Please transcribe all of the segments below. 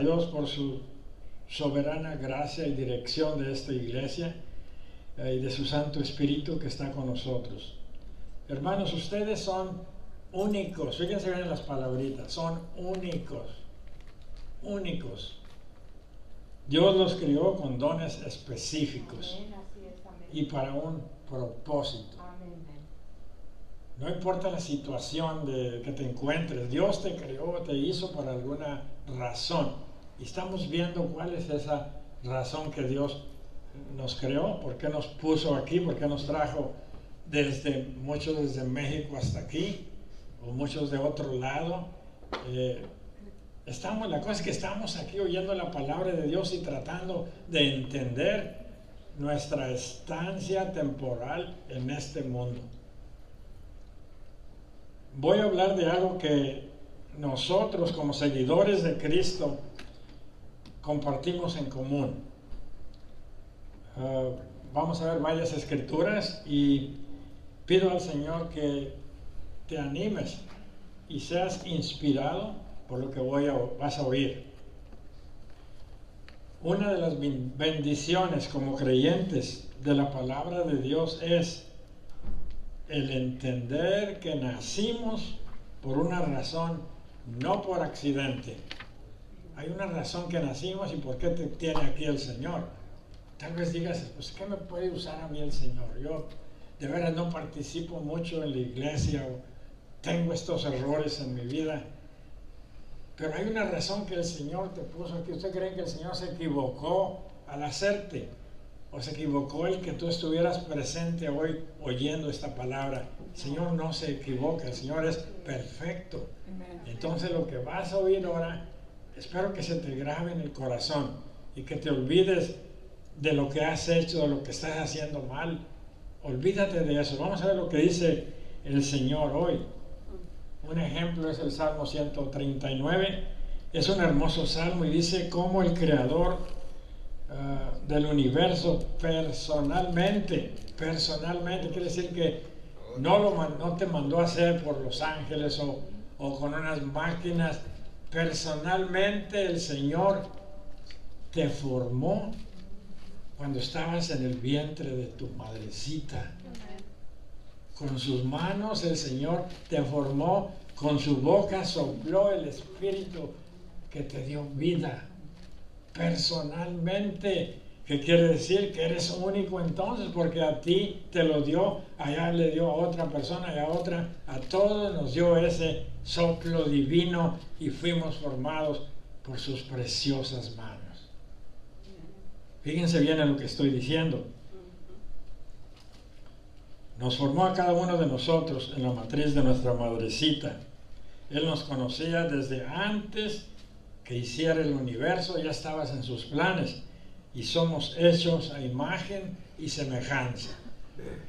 Dios por su soberana gracia y dirección de esta iglesia y de su Santo Espíritu que está con nosotros. Hermanos, ustedes son únicos. Fíjense bien en las palabritas. Son únicos. Únicos. Dios los crió con dones específicos. Amén, así es, amén. Y para un propósito. Amén. No importa la situación que te encuentres, Dios te creó, te hizo por alguna razón. Y estamos viendo cuál es esa razón que Dios nos creó, por qué nos puso aquí, por qué nos trajo muchos desde México hasta aquí, o muchos de otro lado. La cosa es que estamos aquí oyendo la palabra de Dios y tratando de entender nuestra estancia temporal en este mundo. Voy a hablar de algo que nosotros como seguidores de Cristo compartimos en común. Vamos a ver varias escrituras y pido al Señor que te animes y seas inspirado por lo que vas a oír. Una de las bendiciones como creyentes de la palabra de Dios es el entender que nacimos por una razón, no por accidente. Hay una razón que nacimos y por qué te tiene aquí el Señor. Tal vez digas, pues ¿qué me puede usar a mí el Señor? Yo de veras no participo mucho en la iglesia o tengo estos errores en mi vida. Pero hay una razón que el Señor te puso aquí. ¿Usted cree que el Señor se equivocó al hacerte? ¿O se equivocó el que tú estuvieras presente hoy oyendo esta palabra? El Señor no se equivoca, el Señor es perfecto. Entonces lo que vas a oír ahora, espero que se te grabe en el corazón y que te olvides de lo que has hecho, de lo que estás haciendo mal. Olvídate de eso. Vamos a ver lo que dice el Señor hoy. Un ejemplo es el Salmo 139. Es un hermoso salmo y dice cómo el Creador del universo personalmente, quiere decir que no te mandó a hacer por los ángeles o con unas máquinas. Personalmente el Señor te formó cuando estabas en el vientre de tu madrecita. Con sus manos el Señor te formó, con su boca sopló el Espíritu que te dio vida. Personalmente, ¿qué quiere decir? Que eres único entonces, porque a ti te lo dio, allá le dio a otra persona y a otra, a todos nos dio ese soplo divino y fuimos formados por sus preciosas manos. Fíjense bien en lo que estoy diciendo. Nos formó a cada uno de nosotros en la matriz de nuestra madrecita. Él nos conocía desde antes que hiciera el universo, ya estabas en sus planes. Y somos hechos a imagen y semejanza.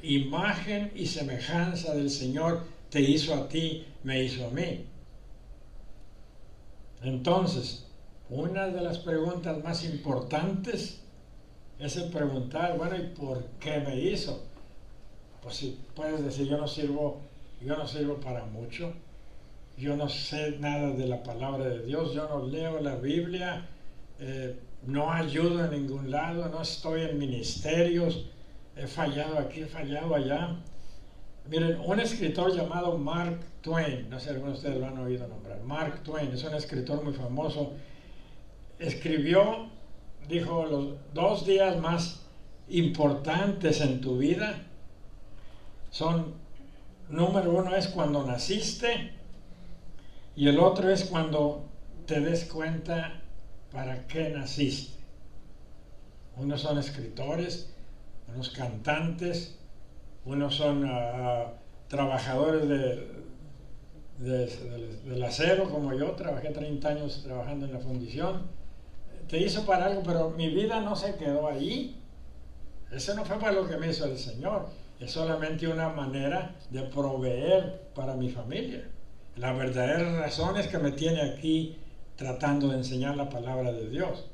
Imagen y semejanza del Señor te hizo a ti, me hizo a mí. Entonces, una de las preguntas más importantes es el preguntar, bueno, ¿y por qué me hizo? Pues si puedes decir, yo no sirvo para mucho, yo no sé nada de la palabra de Dios, yo no leo la Biblia, no ayudo en ningún lado, no estoy en ministerios, he fallado aquí, he fallado allá. Miren, un escritor llamado Mark Twain, no sé si algunos de ustedes lo han oído nombrar, Mark Twain, es un escritor muy famoso, dijo, los 2 días más importantes en tu vida son, número 1 es cuando naciste y el otro es cuando te des cuenta para qué naciste. Unos son escritores, unos cantantes, unos son trabajadores del acero como yo, trabajé 30 años trabajando en la fundición. Te hizo para algo, pero mi vida no se quedó ahí. Eso no fue para lo que me hizo el Señor. Es solamente una manera de proveer para mi familia. La verdadera razón es que me tiene aquí tratando de enseñar la palabra de Dios.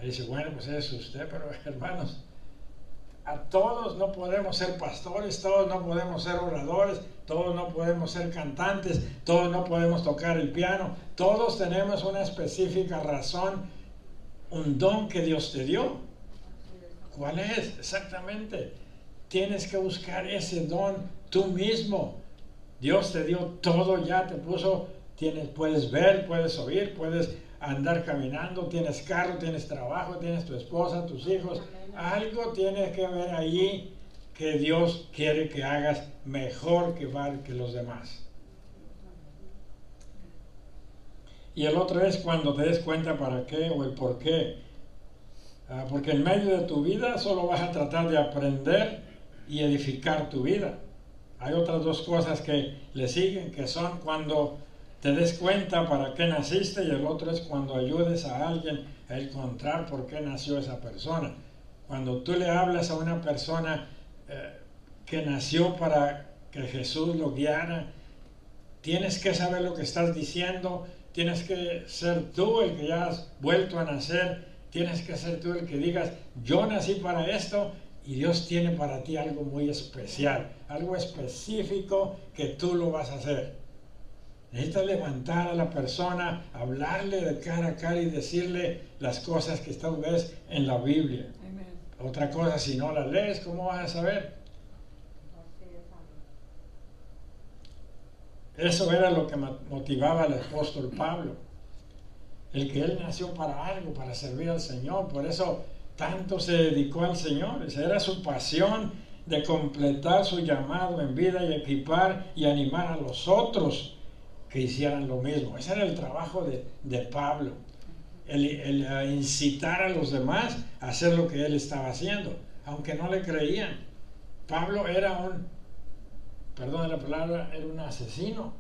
Y dice, bueno, pues es usted, pero hermanos, A todos no podemos ser pastores, todos no podemos ser oradores, todos no podemos ser cantantes, todos no podemos tocar el piano. Todos tenemos una específica razón, un don que Dios te dio. ¿Cuál es? Exactamente. Tienes que buscar ese don tú mismo. Dios te dio todo ya, te puso, puedes ver, puedes oír, puedes andar caminando, tienes carro, tienes trabajo, tienes tu esposa, tus hijos. Algo tiene que haber allí que Dios quiere que hagas mejor que los demás. Y el otro es cuando te des cuenta para qué o el por qué. Porque en medio de tu vida solo vas a tratar de aprender y edificar tu vida. Hay otras dos cosas que le siguen, que son cuando te des cuenta para qué naciste, y el otro es cuando ayudes a alguien a encontrar por qué nació esa persona. Cuando tú le hablas a una persona que nació para que Jesús lo guiara, tienes que saber lo que estás diciendo, tienes que ser tú el que ya has vuelto a nacer, tienes que ser tú el que digas, yo nací para esto y Dios tiene para ti algo muy especial, algo específico que tú lo vas a hacer. Necesitas levantar a la persona, hablarle de cara a cara y decirle las cosas que tú ves en la Biblia. Amen. Otra cosa, si no la lees, ¿cómo vas a saber? Eso era lo que motivaba al apóstol Pablo. El que él nació para algo, para servir al Señor. Por eso tanto se dedicó al Señor. Esa era su pasión, de completar su llamado en vida y equipar y animar a los otros que hicieran lo mismo. Ese era el trabajo de Pablo, el incitar a los demás a hacer lo que él estaba haciendo, aunque no le creían. Pablo era perdón la palabra, era un asesino.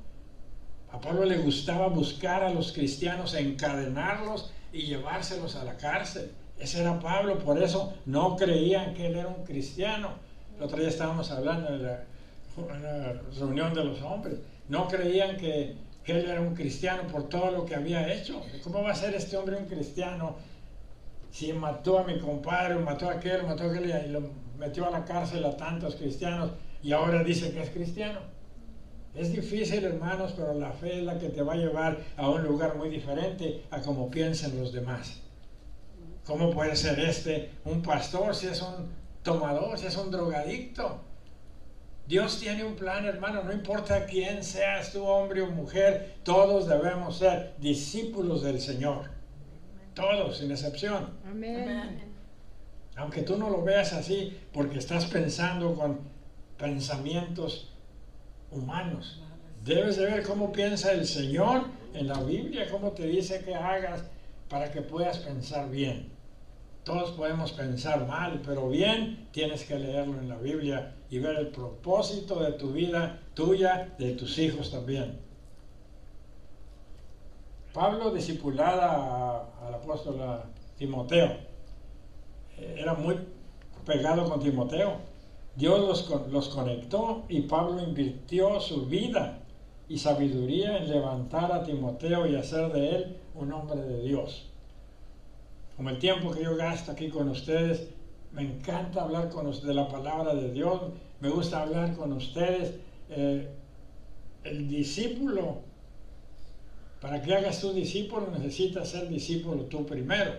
A Pablo le gustaba buscar a los cristianos, encadenarlos y llevárselos a la cárcel. Ese era Pablo, por eso no creían que él era un cristiano. El otro día estábamos hablando de la reunión de los hombres. No creían que él era un cristiano por todo lo que había hecho. ¿Cómo va a ser este hombre un cristiano si mató a mi compadre, mató a aquel y lo metió a la cárcel a tantos cristianos y ahora dice que es cristiano? Es difícil, hermanos, pero la fe es la que te va a llevar a un lugar muy diferente a como piensan los demás. ¿Cómo puede ser un pastor si es un tomador, si es un drogadicto? Dios tiene un plan, hermano, no importa quién seas tú, hombre o mujer, todos debemos ser discípulos del Señor. Todos, sin excepción. Amén. Aunque tú no lo veas así, porque estás pensando con pensamientos humanos. Debes de ver cómo piensa el Señor en la Biblia, cómo te dice que hagas para que puedas pensar bien. Todos podemos pensar mal, pero bien tienes que leerlo en la Biblia y ver el propósito de tu vida, tuya, de tus hijos también. Pablo discipulaba al apóstol Timoteo. Era muy pegado con Timoteo. Dios los conectó y Pablo invirtió su vida y sabiduría en levantar a Timoteo y hacer de él un hombre de Dios. Como el tiempo que yo gasto aquí con ustedes, me encanta hablar con ustedes de la palabra de Dios, me gusta hablar con ustedes. El discípulo, para que hagas tu discípulo, necesitas ser discípulo tú primero.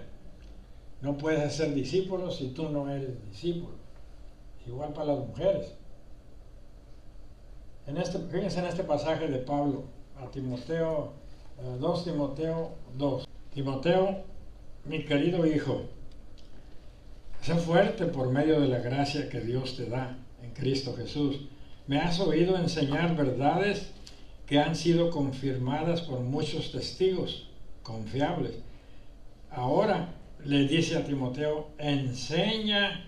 No puedes ser discípulo si tú no eres discípulo. Igual para las mujeres. Fíjense en este pasaje de Pablo a Timoteo, 2 Timoteo 2. Timoteo, mi querido hijo, sé fuerte por medio de la gracia que Dios te da en Cristo Jesús. Me has oído enseñar verdades que han sido confirmadas por muchos testigos confiables. Ahora le dice a Timoteo, enseña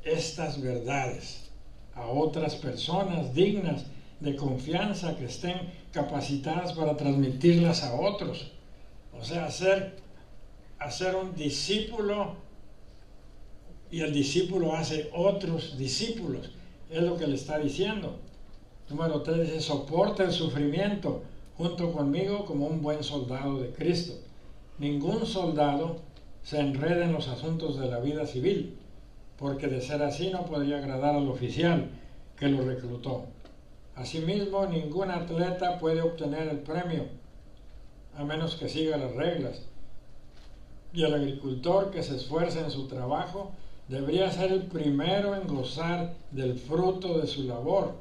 estas verdades a otras personas dignas de confianza que estén capacitadas para transmitirlas a otros. O sea, hacer un discípulo, y el discípulo hace otros discípulos. Es lo que le está diciendo. Número 3 dice, soporta el sufrimiento junto conmigo como un buen soldado de Cristo. Ningún soldado se enreda en los asuntos de la vida civil, porque de ser así no podría agradar al oficial que lo reclutó. Asimismo, ningún atleta puede obtener el premio a menos que siga las reglas. Y el agricultor que se esfuerza en su trabajo debería ser el primero en gozar del fruto de su labor.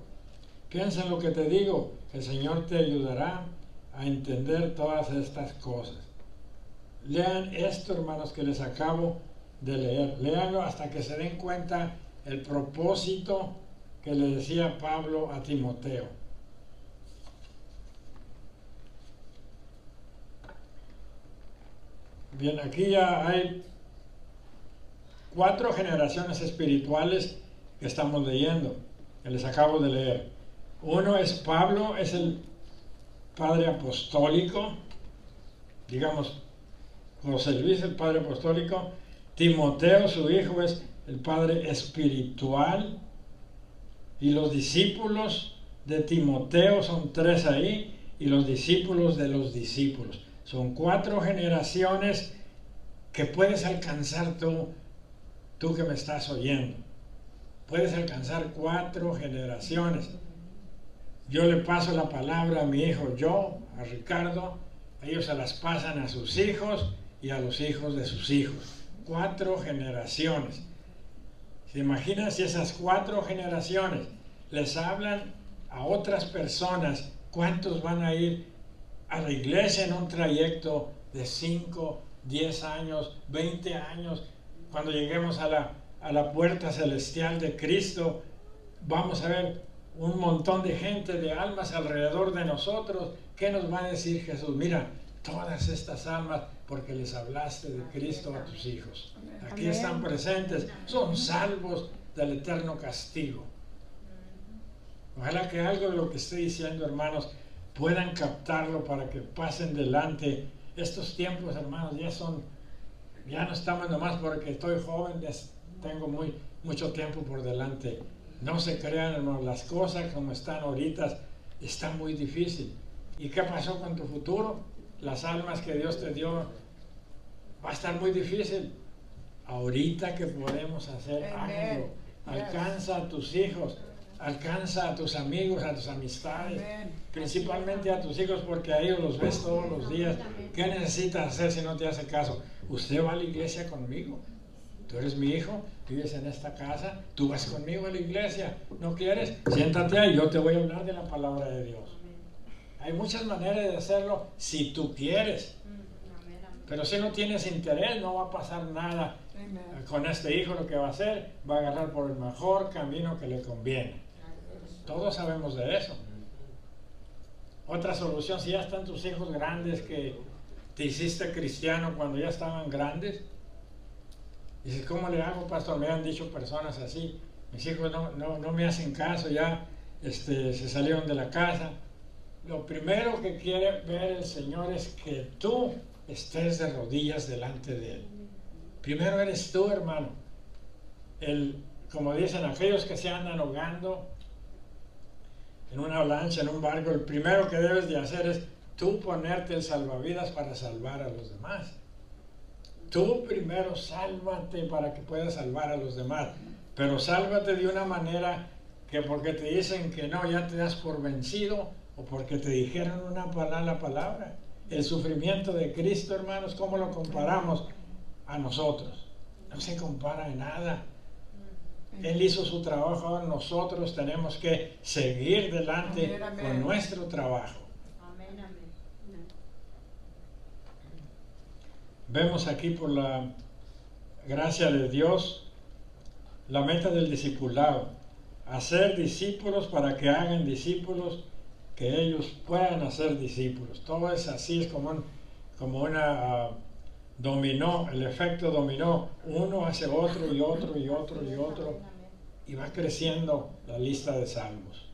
Piensa en lo que te digo, el Señor te ayudará a entender todas estas cosas. Lean esto, hermanos, que les acabo de leer. Léanlo hasta que se den cuenta el propósito que le decía Pablo a Timoteo. Bien, aquí ya hay 4 generaciones espirituales que estamos leyendo, que les acabo de leer. Uno es Pablo, es el padre apostólico, digamos, José Luis, el padre apostólico. Timoteo, su hijo, es el padre espiritual. Y los discípulos de Timoteo son 3 ahí, y los discípulos de los discípulos. Son 4 generaciones que puedes alcanzar tú que me estás oyendo. Puedes alcanzar 4 generaciones. Yo le paso la palabra a mi hijo, a Ricardo, ellos se las pasan a sus hijos y a los hijos de sus hijos. 4 generaciones. ¿Se imaginan si esas 4 generaciones les hablan a otras personas? ¿Cuántos van a ir a la iglesia en un trayecto de 5, 10 años, 20 años? Cuando lleguemos a la puerta celestial de Cristo, vamos a ver un montón de gente, de almas alrededor de nosotros. ¿Qué nos va a decir Jesús? Mira, todas estas almas, porque les hablaste de Cristo a tus hijos. Aquí están presentes, son salvos del eterno castigo. Ojalá que algo de lo que estoy diciendo, hermanos, puedan captarlo para que pasen delante. Estos tiempos, hermanos, ya no estamos nomás porque estoy joven, tengo mucho tiempo por delante. No se crean, hermanos, las cosas como están ahorita están muy difíciles. ¿Y qué pasó con tu futuro? Las almas que Dios te dio, va a estar muy difícil. Ahorita que podemos hacer algo, alcanza a tus hijos, alcanza a tus amigos, a tus amistades, principalmente a tus hijos, porque a ellos los ves todos los días. ¿Qué necesitas hacer si no te hace caso? Usted va a la iglesia conmigo. Tú eres mi hijo, vives en esta casa, tú vas conmigo a la iglesia. ¿No quieres? Siéntate ahí, yo te voy a hablar de la palabra de Dios. Hay muchas maneras de hacerlo si tú quieres. Pero si no tienes interés, no va a pasar nada con este hijo. Lo que va a hacer, va a agarrar por el mejor camino que le conviene. Todos sabemos de eso. Otra solución, si ya están tus hijos grandes, que te hiciste cristiano cuando ya estaban grandes, dices, ¿cómo le hago, pastor? Me han dicho personas así, mis hijos no me hacen caso, ya se salieron de la casa. Lo primero que quiere ver el Señor es que tú estés de rodillas delante de Él. Primero eres tú, hermano. Como dicen aquellos que se andan ahogando en una lancha, en un barco, el primero que debes de hacer es tú ponerte el salvavidas para salvar a los demás. Tú primero sálvate para que puedas salvar a los demás. Pero sálvate de una manera que porque te dicen que no, ya te das por vencido, o porque te dijeron una mala palabra. El sufrimiento de Cristo, hermanos, ¿cómo lo comparamos a nosotros? No se compara en nada. Él hizo su trabajo, ahora nosotros tenemos que seguir delante con nuestro trabajo. Vemos aquí, por la gracia de Dios, la meta del discipulado: hacer discípulos para que hagan discípulos, que ellos puedan hacer discípulos. Todo es así, es como una dominó, el efecto dominó. Uno hace otro y otro y otro y otro, y va creciendo la lista de salvos.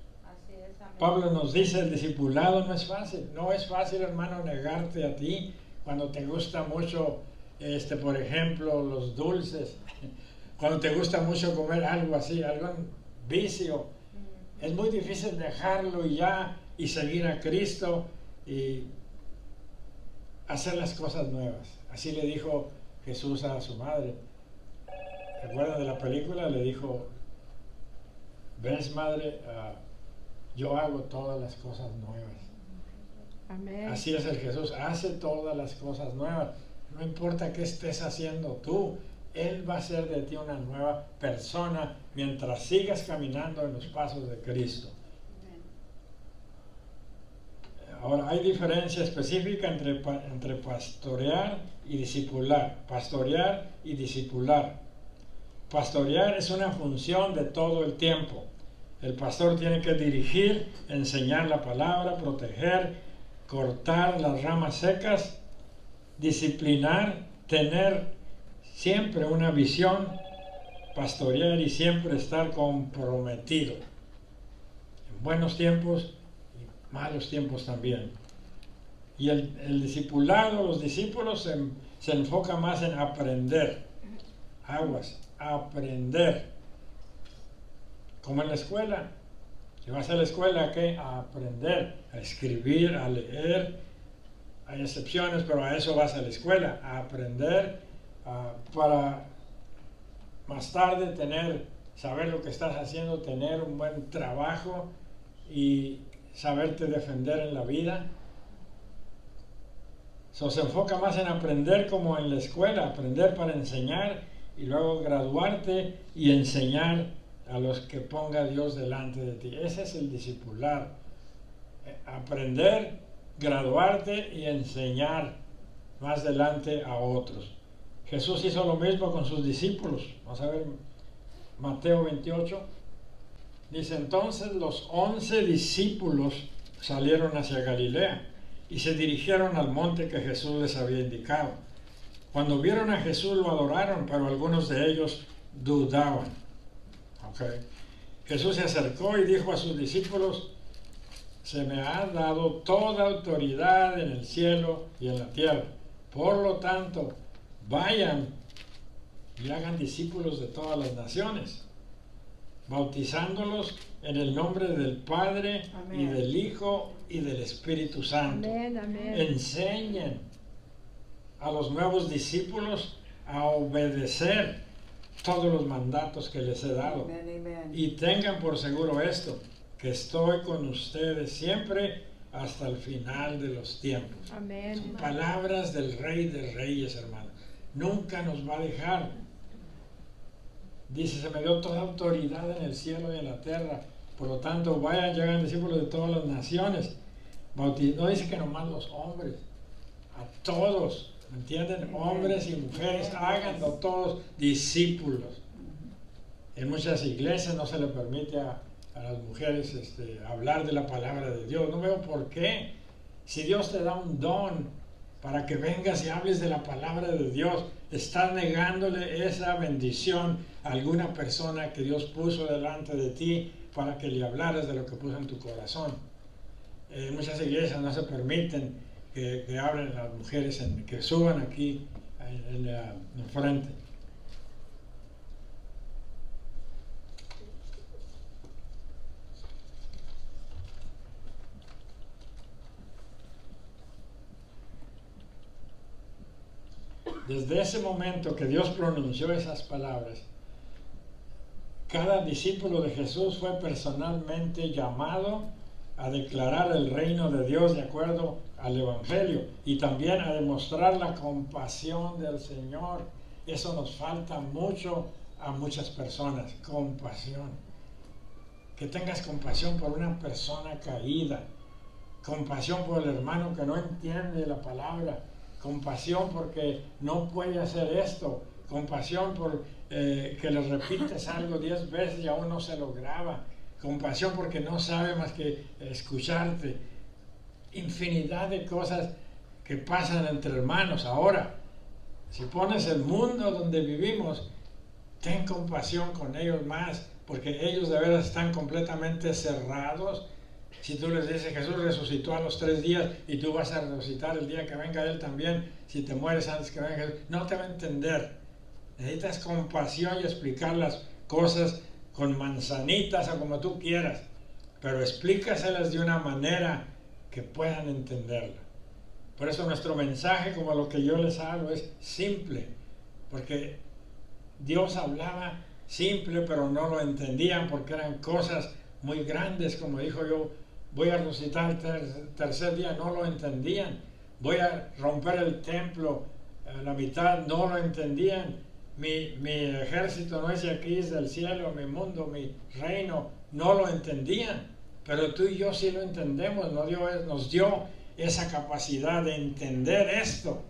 Pablo nos dice, el discipulado no es fácil. No es fácil, hermano, negarte a ti cuando te gusta mucho, por ejemplo, los dulces, cuando te gusta mucho comer algo así, algún vicio. Es muy difícil dejarlo y seguir a Cristo y hacer las cosas nuevas. Así le dijo Jesús a su madre. acuerdan de la película? Le dijo, ¿ves, madre? Yo hago todas las cosas nuevas. Amén. Así es el Jesús, hace todas las cosas nuevas. No importa qué estés haciendo tú, Él va a hacer de ti una nueva persona mientras sigas caminando en los pasos de Cristo. Ahora, hay diferencia específica entre pastorear y discipular. Pastorear y discipular. Pastorear es una función de todo el tiempo. El pastor tiene que dirigir, enseñar la palabra, proteger, cortar las ramas secas, disciplinar, tener siempre una visión, pastorear y siempre estar comprometido. En buenos tiempos y malos tiempos también. Y el discipulado, los discípulos se enfoca más en aprender. Aprender. Como en la escuela. Si vas a la escuela, ¿a qué? A aprender, a escribir, a leer. Hay excepciones, pero a eso vas a la escuela, a aprender, para más tarde saber lo que estás haciendo, tener un buen trabajo y saberte defender en la vida. Se enfoca más en aprender como en la escuela, aprender para enseñar y luego graduarte y enseñar a los que ponga Dios delante de ti. Ese es el discipular. Aprender, graduarte y enseñar más adelante a otros. Jesús hizo lo mismo con sus discípulos. Vamos a ver Mateo 28. Dice, entonces los 11 discípulos salieron hacia Galilea y se dirigieron al monte que Jesús les había indicado. Cuando vieron a Jesús lo adoraron, pero algunos de ellos dudaban. Jesús se acercó y dijo a sus discípulos, se me ha dado toda autoridad en el cielo y en la tierra. Por lo tanto, vayan y hagan discípulos de todas las naciones, bautizándolos en el nombre del Padre, amén, y del Hijo y del Espíritu Santo. Amén, amén. Enseñen a los nuevos discípulos a obedecer todos los mandatos que les he dado. Amén, amén. Y tengan por seguro esto, que estoy con ustedes siempre hasta el final de los tiempos. Amén. Son palabras del Rey de Reyes, hermano. Nunca nos va a dejar. Dice, se me dio toda autoridad en el cielo y en la tierra. Por lo tanto, vayan, hagan discípulos de todas las naciones. No dice que nomás los hombres, a todos. ¿Me entienden? Hombres y mujeres, háganlo todos discípulos. En muchas iglesias no se le permite a las mujeres hablar de la palabra de Dios. No veo por qué. Si Dios te da un don para que vengas y hables de la palabra de Dios, estás negándole esa bendición a alguna persona que Dios puso delante de ti para que le hablaras de lo que puso en tu corazón. En muchas iglesias no se permiten que hablen las mujeres, que suban aquí en frente. Desde ese momento que Dios pronunció esas palabras, cada discípulo de Jesús fue personalmente llamado a declarar el reino de Dios de acuerdo al Evangelio y también a demostrar la compasión del Señor. Eso nos falta mucho a muchas personas, compasión. Que tengas compasión por una persona caída, compasión por el hermano que no entiende la palabra, compasión porque no puede hacer esto, compasión por que le repites algo 10 veces y aún no se lo graba, compasión porque no sabe más que escucharte. Infinidad de cosas que pasan entre hermanos. Ahora, si pones el mundo donde vivimos, ten compasión con ellos más, porque ellos de veras están completamente cerrados. Si tú les dices, Jesús resucitó a los 3 días y tú vas a resucitar el día que venga Él también, si te mueres antes que venga Jesús, no te va a entender. Necesitas compasión y explicar las cosas con manzanitas o como tú quieras, pero explícaselas de una manera que puedan entenderla. Por eso nuestro mensaje, como lo que yo les hablo, es simple, porque Dios hablaba simple, pero no lo entendían porque eran cosas muy grandes, como dijo yo, voy a resucitar el tercer día, no lo entendían. Voy a romper el templo a la mitad, no lo entendían. Mi ejército no es de aquí, es del cielo, mi mundo, mi reino, no lo entendían. Pero tú y yo sí lo entendemos, nos dio esa capacidad de entender esto.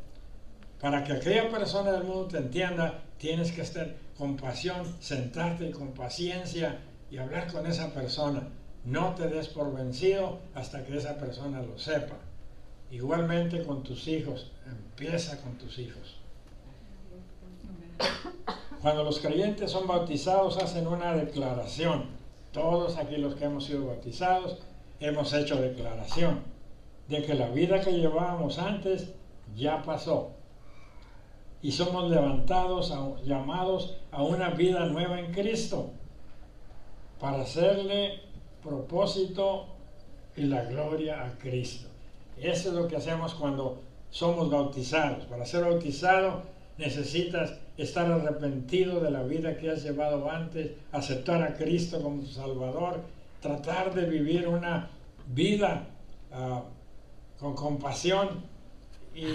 Para que aquella persona del mundo te entienda, tienes que estar con pasión, sentarte con paciencia y hablar con esa persona. No te des por vencido hasta que esa persona lo sepa. Igualmente con tus hijos, empieza con tus hijos. Cuando los creyentes son bautizados, hacen una declaración. Todos aquí los que hemos sido bautizados, hemos hecho declaración de que la vida que llevábamos antes ya pasó. Y somos levantados, llamados a una vida nueva en Cristo, para hacerle propósito y la gloria a Cristo. Eso es lo que hacemos cuando somos bautizados. Para ser bautizado necesitas estar arrepentido de la vida que has llevado antes, aceptar a Cristo como tu Salvador, tratar de vivir una vida con compasión y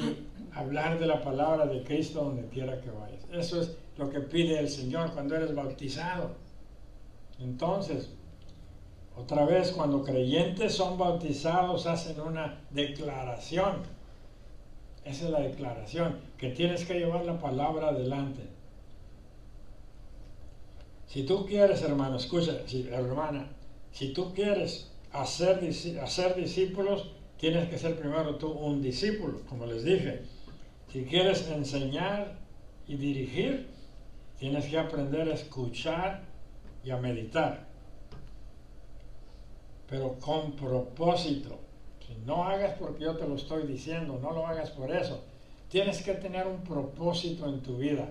hablar de la palabra de Cristo donde quiera que vayas. Eso es lo que pide el Señor cuando eres bautizado. Entonces, otra vez, cuando creyentes son bautizados, hacen una declaración. Esa es la declaración, que tienes que llevar la palabra adelante. Si tú quieres, hermano, escucha, hermana, si tú quieres hacer discípulos, tienes que ser primero tú un discípulo, como les dije. Si quieres enseñar y dirigir, tienes que aprender a escuchar y a meditar. Pero con propósito. Si no hagas porque yo te lo estoy diciendo, no lo hagas por eso. Tienes que tener un propósito en tu vida.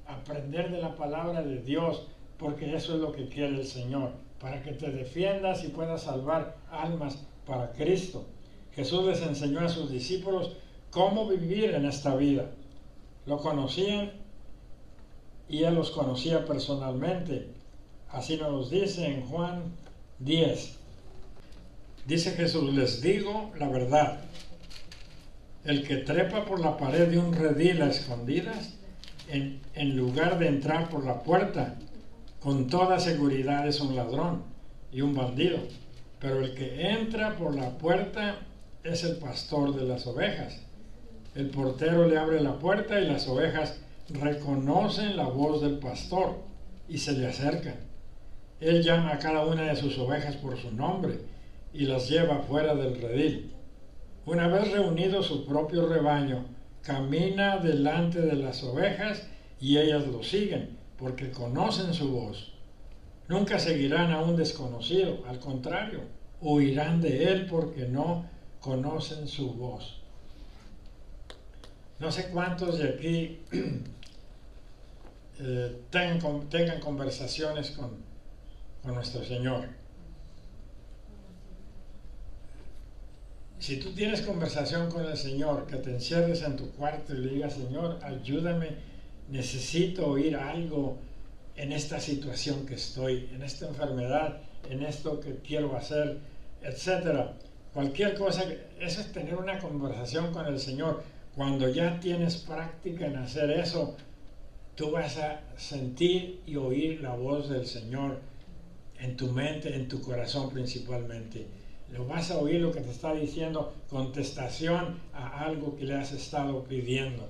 Aprender de la palabra de Dios, porque eso es lo que quiere el Señor. Para que te defiendas y puedas salvar almas para Cristo. Jesús les enseñó a sus discípulos cómo vivir en esta vida. Lo conocían y Él los conocía personalmente. Así nos lo dice en Juan 10. Dice Jesús, les digo la verdad. El que trepa por la pared de un redil a escondidas, en lugar de entrar por la puerta, con toda seguridad es un ladrón y un bandido. Pero el que entra por la puerta es el pastor de las ovejas. El portero le abre la puerta y las ovejas reconocen la voz del pastor y se le acercan. Él llama a cada una de sus ovejas por su nombre y las lleva fuera del redil. Una vez reunido su propio rebaño, camina delante de las ovejas y ellas lo siguen porque conocen su voz. Nunca seguirán a un desconocido, al contrario, huirán de él porque no conocen su voz. No sé cuántos de aquí tengan conversaciones con nuestro Señor. Si tú tienes conversación con el Señor, que te encierres en tu cuarto y le digas, Señor, ayúdame, necesito oír algo en esta situación que estoy, en esta enfermedad, en esto que quiero hacer, etcétera. Cualquier cosa, eso es tener una conversación con el Señor. Cuando ya tienes práctica en hacer eso, tú vas a sentir y oír la voz del Señor en tu mente, en tu corazón principalmente. Lo vas a oír lo que te está diciendo, contestación a algo que le has estado pidiendo.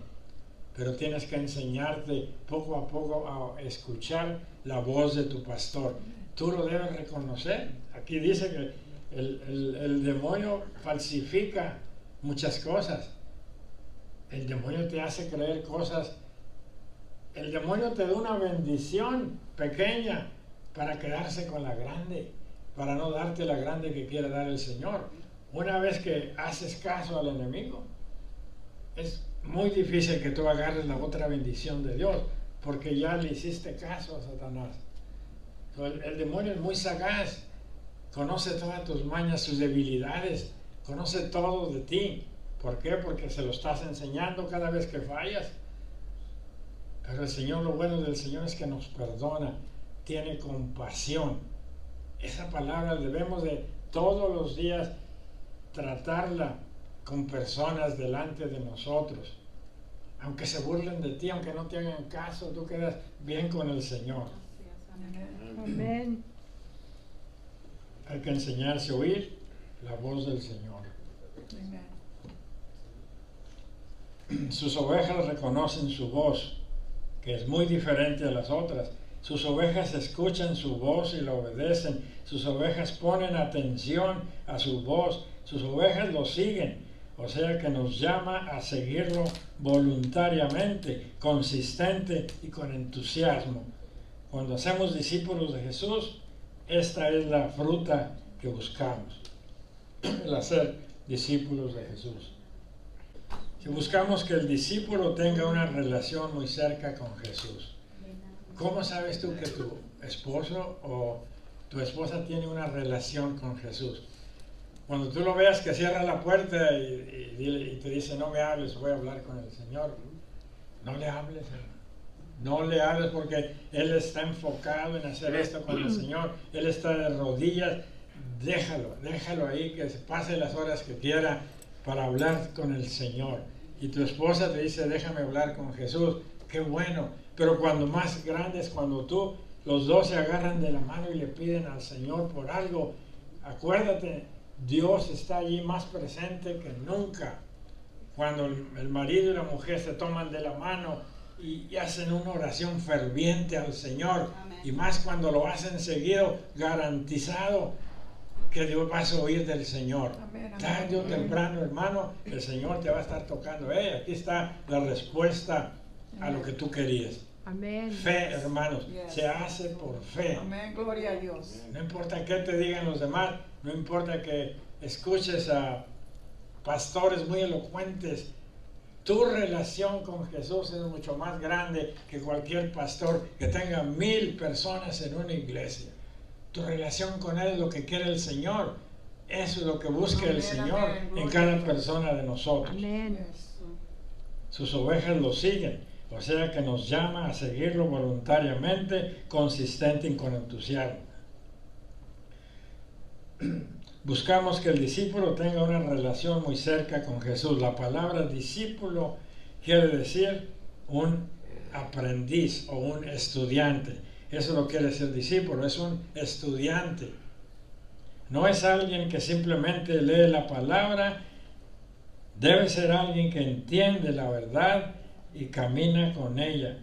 Pero tienes que enseñarte poco a poco a escuchar la voz de tu pastor. Tú lo debes reconocer. Aquí dice que el demonio falsifica muchas cosas. El demonio te hace creer cosas. El demonio te da una bendición pequeña para quedarse con la grande, para no darte la grande que quiere dar el Señor. Una vez que haces caso al enemigo, es muy difícil que tú agarres la otra bendición de Dios, porque ya le hiciste caso a Satanás. El demonio es muy sagaz, conoce todas tus mañas, tus debilidades, conoce todo de ti. ¿Por qué? Porque se lo estás enseñando cada vez que fallas. Pero el Señor, lo bueno del Señor es que nos perdona, tiene compasión. Esa palabra debemos de todos los días tratarla con personas delante de nosotros. Aunque se burlen de ti, aunque no te hagan caso, tú quedas bien con el Señor. Amén. Hay que enseñarse a oír la voz del Señor. Sus ovejas reconocen su voz, que es muy diferente a las otras. Sus ovejas escuchan su voz y la obedecen. Sus ovejas ponen atención a su voz. Sus ovejas lo siguen. O sea que nos llama a seguirlo voluntariamente, consistente y con entusiasmo. Cuando hacemos discípulos de Jesús, esta es la fruta que buscamos, el hacer discípulos de Jesús. Si buscamos que el discípulo tenga una relación muy cerca con Jesús, ¿cómo sabes tú que tu esposo o tu esposa tiene una relación con Jesús? Cuando tú lo veas que cierra la puerta y te dice, no me hables, voy a hablar con el Señor, no le hables, hermano. No le hables porque Él está enfocado en hacer esto con el Señor. Él está de rodillas. Déjalo ahí, que se pase las horas que quiera para hablar con el Señor. Y tu esposa te dice, déjame hablar con Jesús. Qué bueno. Pero cuando más grande es cuando los dos se agarran de la mano y le piden al Señor por algo. Acuérdate, Dios está allí más presente que nunca. Cuando el marido y la mujer se toman de la mano y hacen una oración ferviente al Señor. Amén. Y más cuando lo hacen seguido, garantizado que Dios vas a oír del Señor. Amén, tarde o temprano, hermano, el Señor te va a estar tocando. Aquí está la respuesta a lo que tú querías. Amén. Fe, hermanos, se hace por fe. Amén, gloria a Dios. No importa qué te digan los demás, no importa que escuches a pastores muy elocuentes. Tu relación con Jesús es mucho más grande que cualquier pastor que tenga 1000 personas en una iglesia. Tu relación con Él es lo que quiere el Señor. Eso es lo que busca el Señor en cada persona de nosotros. Amén. Sus ovejas lo siguen. O sea que nos llama a seguirlo voluntariamente, consistente y con entusiasmo. Buscamos que el discípulo tenga una relación muy cerca con Jesús. La palabra discípulo quiere decir un aprendiz o un estudiante. Eso lo quiere decir discípulo, es un estudiante. No es alguien que simplemente lee la palabra, debe ser alguien que entiende la verdad y camina con ella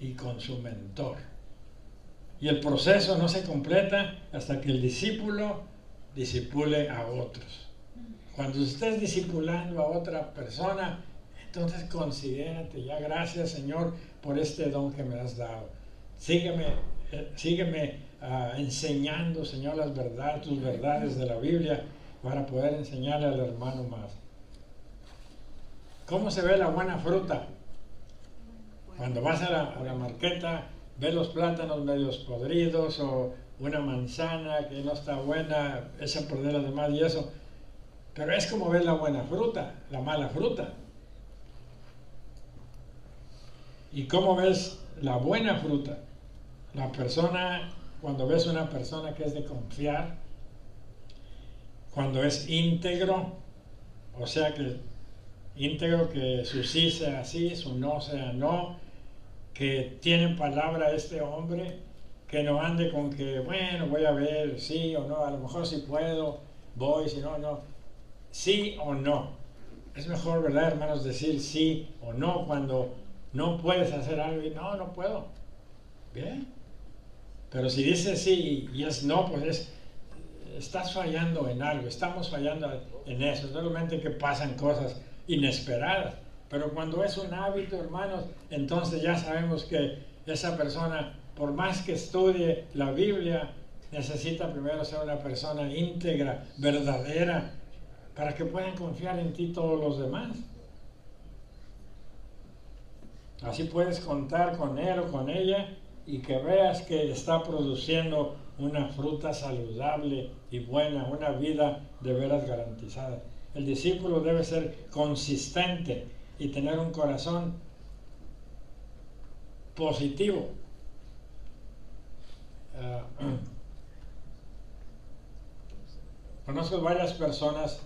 y con su mentor. Y el proceso no se completa hasta que el discípulo discipule a otros. Cuando estés discipulando a otra persona, entonces considérate ya, gracias Señor por este don que me has dado. Sígueme enseñando, Señor, tus verdades de la Biblia para poder enseñarle al hermano más. ¿Cómo se ve la buena fruta? Cuando vas a la marqueta, ves los plátanos medios podridos o una manzana que no está buena, esa por de las demás y eso. Pero es como ver la buena fruta, la mala fruta. ¿Y cómo ves la buena fruta? La persona, cuando ves una persona que es de confiar, cuando es íntegro, o sea que íntegro, que su sí sea sí, su no sea no, que tiene palabra este hombre, que no ande con que, bueno, voy a ver, sí o no, a lo mejor si puedo, voy, si no, no. Sí o no. Es mejor, ¿verdad, hermanos, decir sí o no cuando no puedes hacer algo y no puedo. Bien. Pero si dices sí y es no, pues estás fallando en algo, estamos fallando en eso. Realmente que pasan cosas inesperadas. Pero cuando es un hábito, hermanos, entonces ya sabemos que esa persona, por más que estudie la Biblia, necesita primero ser una persona íntegra, verdadera, para que puedan confiar en ti todos los demás. Así puedes contar con él o con ella y que veas que está produciendo una fruta saludable y buena, una vida de veras garantizada. El discípulo debe ser consistente y tener un corazón positivo. Conozco varias personas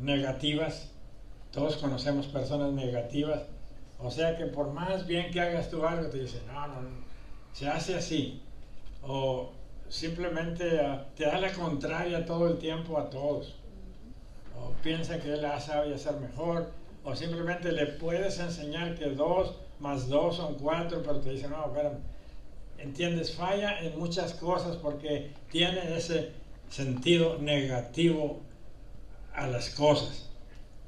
negativas. Todos conocemos personas negativas. O sea que por más bien que hagas tú algo, te dicen, no, se hace así. O simplemente te da la contraria todo el tiempo a todos. O piensa que él sabe hacer mejor. O simplemente le puedes enseñar que 2 más 2 son 4, pero te dicen, no, espérame. ¿Entiendes? Falla en muchas cosas porque tiene ese sentido negativo a las cosas.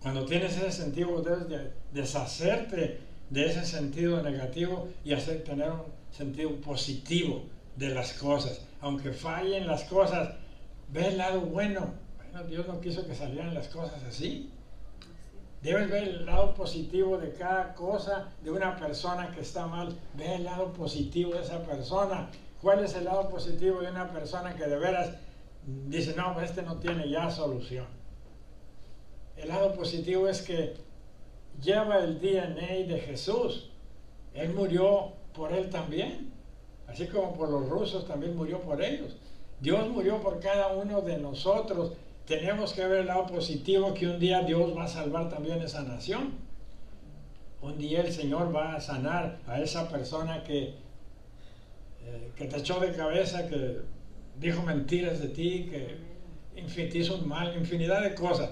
Cuando tienes ese sentido, debes de deshacerte de ese sentido negativo y tener un sentido positivo de las cosas. Aunque fallen las cosas, ve el lado bueno. Bueno, Dios no quiso que salieran las cosas así. Debes ver el lado positivo de cada cosa de una persona que está mal. Ve el lado positivo de esa persona. ¿Cuál es el lado positivo de una persona que de veras dice, no, este no tiene ya solución? El lado positivo es que lleva el DNA de Jesús. Él murió por él también. Así como por los rusos también murió por ellos. Dios murió por cada uno de nosotros. Tenemos que ver el lado positivo, que un día Dios va a salvar también esa nación. Un día el Señor va a sanar a esa persona que te echó de cabeza, que dijo mentiras de ti, que te hizo un mal, infinidad de cosas.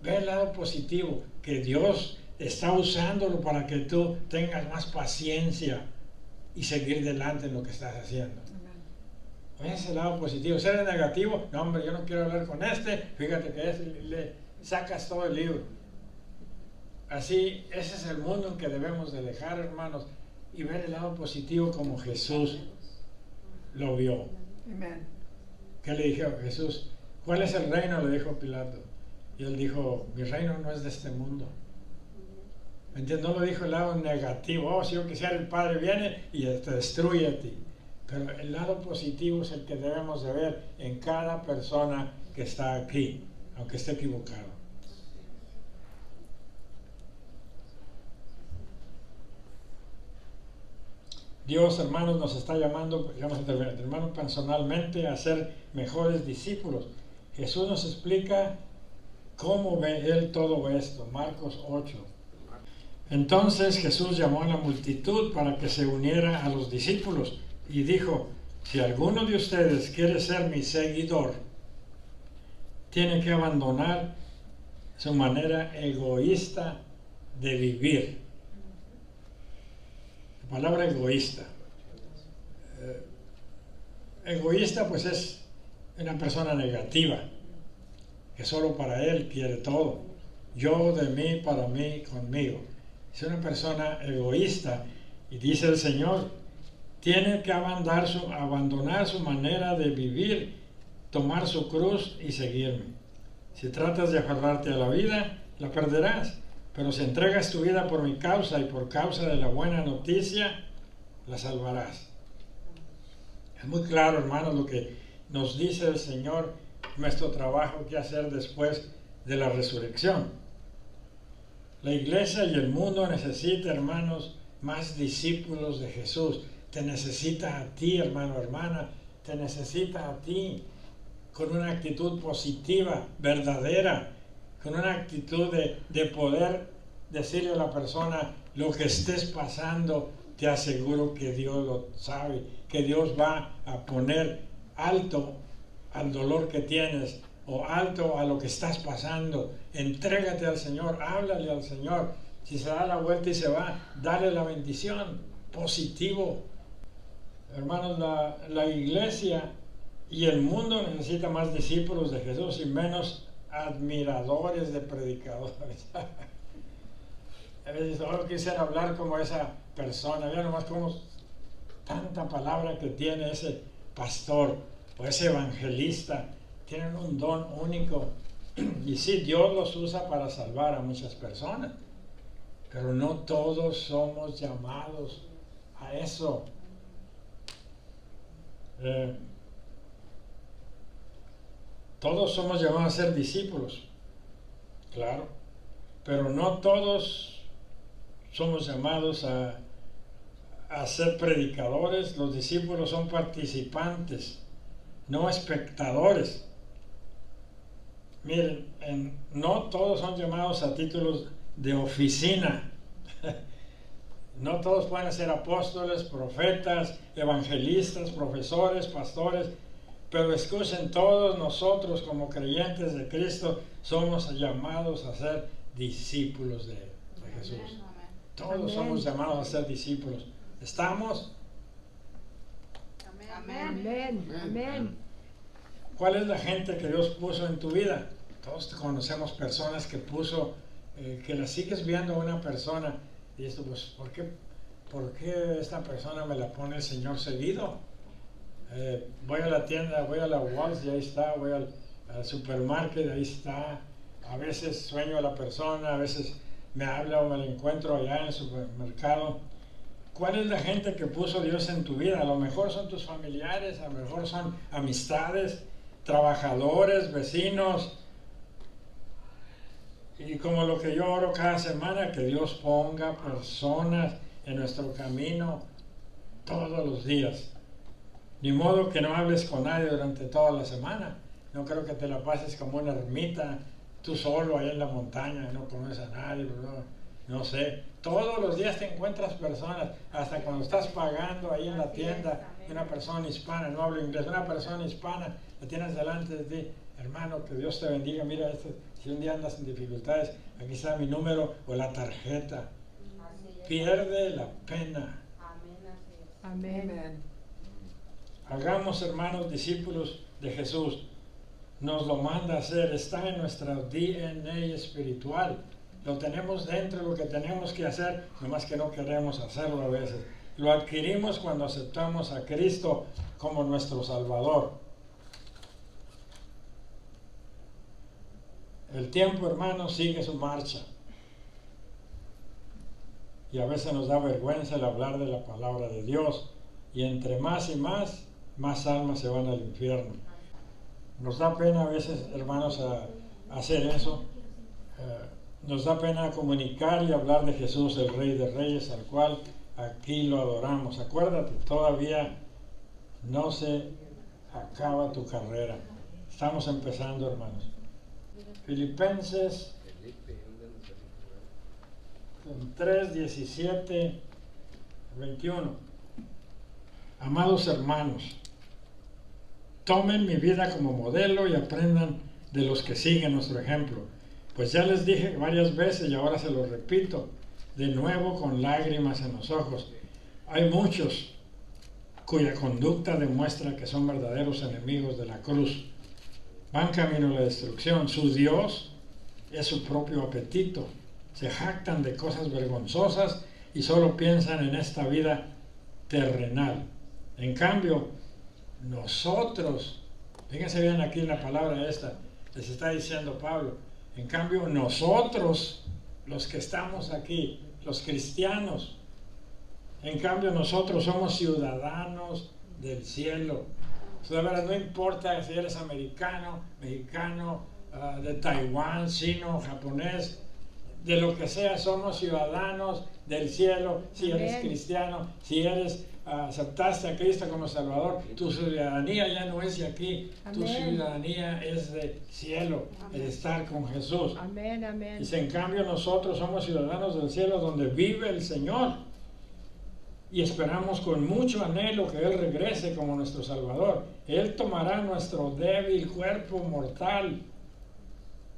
Ve el lado positivo, que Dios está usándolo para que tú tengas más paciencia y seguir delante en lo que estás haciendo. Ve ese lado positivo. Si eres negativo, no, hombre, yo no quiero hablar con fíjate que le sacas todo el libro. Así, ese es el mundo en que debemos de dejar, hermanos, y ver el lado positivo como Jesús lo vio. Amén. ¿Qué le dijo a Jesús? ¿Cuál es el reino?, le dijo Pilato. Y él dijo, mi reino no es de este mundo. ¿Me entiendes? No lo dijo el lado negativo. Oh, si yo quisiera, el Padre viene y te destruye a ti. Pero el lado positivo es el que debemos de ver en cada persona que está aquí, aunque esté equivocado. Dios, hermanos, nos está llamando, hermanos, personalmente a ser mejores discípulos. Jesús nos explica cómo ve Él todo esto. Marcos 8. Entonces Jesús llamó a la multitud para que se uniera a los discípulos y dijo, si alguno de ustedes quiere ser mi seguidor, tiene que abandonar su manera egoísta de vivir. La palabra egoísta. Egoísta pues es una persona negativa, que solo para él quiere todo. Yo de mí, para mí, conmigo. Es una persona egoísta y dice el Señor, tiene que abandonar su manera de vivir, tomar su cruz y seguirme. Si tratas de aferrarte a la vida, la perderás. Pero si entregas tu vida por mi causa y por causa de la buena noticia, la salvarás. Es muy claro, hermanos, lo que nos dice el Señor, nuestro trabajo que hacer después de la resurrección. La iglesia y el mundo necesita, hermanos, más discípulos de Jesús. Te necesita a ti, hermano, hermana, te necesita a ti con una actitud positiva, verdadera, con una actitud de poder decirle a la persona lo que estés pasando. Te aseguro que Dios lo sabe, que Dios va a poner alto al dolor que tienes o alto a lo que estás pasando. Entrégate al Señor, háblale al Señor. Si se da la vuelta y se va, dale la bendición, positivo. Hermanos, la iglesia y el mundo necesita más discípulos de Jesús y menos admiradores de predicadores. A veces, quisiera hablar como esa persona. Vean nomás cómo tanta palabra que tiene ese pastor o ese evangelista. Tienen un don único. Y sí, Dios los usa para salvar a muchas personas. Pero no todos somos llamados a eso. Todos somos llamados a ser discípulos, claro, pero no todos somos llamados a a ser predicadores. Los discípulos son participantes, no espectadores. Miren, no todos son llamados a títulos de oficina. No todos pueden ser apóstoles, profetas, evangelistas, profesores, pastores, pero escuchen, todos nosotros como creyentes de Cristo somos llamados a ser discípulos de Jesús. Todos somos llamados a ser discípulos. ¿Estamos? Amén. Amén. ¿Cuál es la gente que Dios puso en tu vida? Todos conocemos personas que puso, que la sigues viendo a una persona y esto, pues, ¿por qué esta persona me la pone el Señor seguido? Voy a la tienda, voy a la Walls y ahí está, voy al supermarket, ahí está. A veces sueño a la persona, a veces me habla o me la encuentro allá en el supermercado. ¿Cuál es la gente que puso Dios en tu vida? A lo mejor son tus familiares, a lo mejor son amistades, trabajadores, vecinos. Y como lo que yo oro cada semana, que Dios ponga personas en nuestro camino todos los días. Ni modo que no hables con nadie durante toda la semana. No creo que te la pases como una ermita, tú solo ahí en la montaña, no conoces a nadie, no sé. Todos los días te encuentras personas, hasta cuando estás pagando ahí en la tienda, una persona hispana, no hablo inglés, una persona hispana, la tienes delante de ti. Hermano, que Dios te bendiga, mira, si un día andas en dificultades, aquí está mi número o la tarjeta. Pierde la pena. Amén. Hagamos, hermanos, discípulos de Jesús. Nos lo manda a hacer, está en nuestra DNA espiritual. Lo tenemos dentro, lo que tenemos que hacer, nomás que no queremos hacerlo a veces. Lo adquirimos cuando aceptamos a Cristo como nuestro Salvador. El tiempo, hermanos, sigue su marcha. Y a veces nos da vergüenza el hablar de la palabra de Dios. Y entre más y más almas se van al infierno. Nos da pena a veces, hermanos, hacer eso. Nos da pena comunicar y hablar de Jesús, el Rey de Reyes, al cual aquí lo adoramos. Acuérdate, todavía no se acaba tu carrera. Estamos empezando, hermanos. Filipenses 3, 17, 21. Amados hermanos, tomen mi vida como modelo y aprendan de los que siguen nuestro ejemplo. Pues ya les dije varias veces y ahora se lo repito, de nuevo con lágrimas en los ojos. Hay muchos cuya conducta demuestra que son verdaderos enemigos de la cruz. Van camino a la destrucción. Su Dios es su propio apetito. Se jactan de cosas vergonzosas y solo piensan en esta vida terrenal. En cambio, nosotros, fíjense bien aquí en la palabra esta, les está diciendo Pablo, en cambio nosotros, los que estamos aquí, los cristianos, en cambio nosotros somos ciudadanos del cielo. De verdad, no importa si eres americano, mexicano, de Taiwán, chino, japonés, de lo que sea, somos ciudadanos del cielo. Si eres cristiano, si aceptaste a Cristo como Salvador, tu ciudadanía ya no es de aquí. Tu ciudadanía es del cielo, el estar con Jesús. Y si en cambio nosotros somos ciudadanos del cielo donde vive el Señor y esperamos con mucho anhelo que Él regrese como nuestro Salvador. Él tomará nuestro débil cuerpo mortal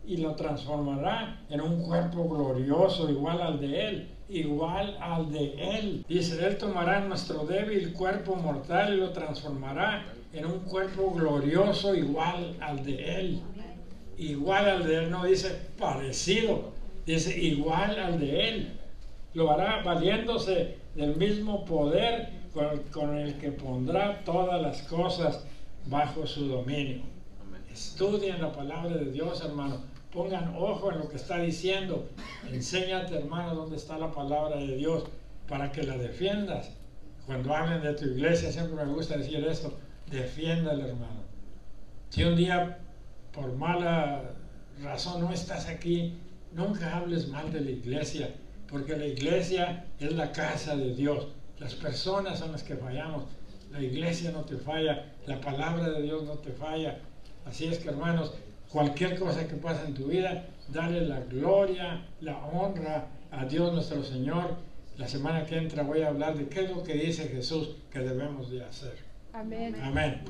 y lo transformará en un cuerpo glorioso igual al de Él, igual al de Él. Dice, Él tomará nuestro débil cuerpo mortal y lo transformará en un cuerpo glorioso igual al de Él. Igual al de Él, no dice parecido, dice igual al de Él. Lo hará valiéndose del mismo poder con el que pondrá todas las cosas bajo su dominio. Estudien la palabra de Dios, hermano. Pongan ojo en lo que está diciendo. Enséñate, hermano, dónde está la palabra de Dios para que la defiendas. Cuando hablen de tu iglesia, siempre me gusta decir esto: defiéndala, hermano. Si un día por mala razón no estás aquí, nunca hables mal de la iglesia, porque la iglesia es la casa de Dios. Las personas son las que fallamos. La iglesia no te falla, la palabra de Dios no te falla. Así es que, hermanos, cualquier cosa que pase en tu vida, dale la gloria, la honra a Dios nuestro Señor. La semana que entra voy a hablar de qué es lo que dice Jesús que debemos de hacer. Amén. Amén.